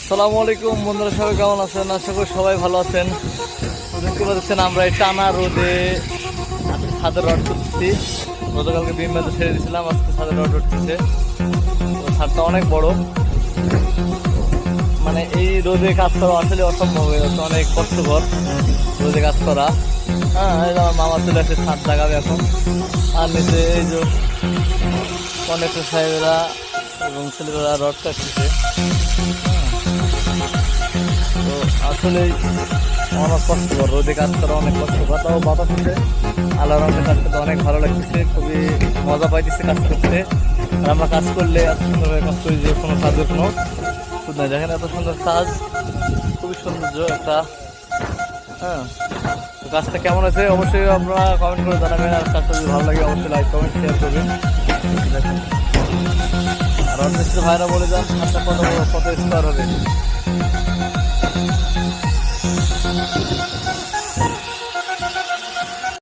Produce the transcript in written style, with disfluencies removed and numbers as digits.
আসসালামু আলাইকুম বন্ধুরা, সবাই কেমন আছেন? আশা করি সবাই ভালো আছেন। দেখতে পাচ্ছেন আমরা এই টানা রোদে ছাদে রড করতেছি। গতকালকে বিম বাঁধে ছেড়ে দিয়েছিলাম, আজকে ছাদে রড উঠতেছে। তো ছাদটা অনেক বড়, মানে এই রোদে কাজ করা আসলে অসম্ভব হয়ে যাচ্ছে, অনেক কষ্টকর রোদে কাজ করা। হ্যাঁ, এই যে আমার মামা চলে আসে, ছাদ লাগাবে এখন। আর নিচে এই যে কন্ডাক্টর সাহেবেরা এবং ছেলেরা রড কাটতেছে। তো আসলে অনেক কষ্টকর, রোদে কাজ করা অনেক কষ্টকর। তাও বাতাস হচ্ছে, আল্লাহর রহমতে কাজ করতে অনেক ভালো লাগতেছে, খুবই মজা পাইতেছে কাজ করতে। আর আমরা কাজ করলে এত সুন্দরভাবে কাজ করি যে কোনো কাজের কোনো সুদ নাই। দেখেন এত সুন্দর কাজ, খুবই সৌন্দর্য একটা। হ্যাঁ, তো কাজটা কেমন আছে অবশ্যই আপনারা কমেন্ট করে জানাবেন। আর কাজটা যদি ভালো লাগে অবশ্যই লাইক কমেন্ট শেয়ার করবেন। দেখেন, আর অন্য ভাইরা বলে যান কাজটা কত স্কোয়ার হবে।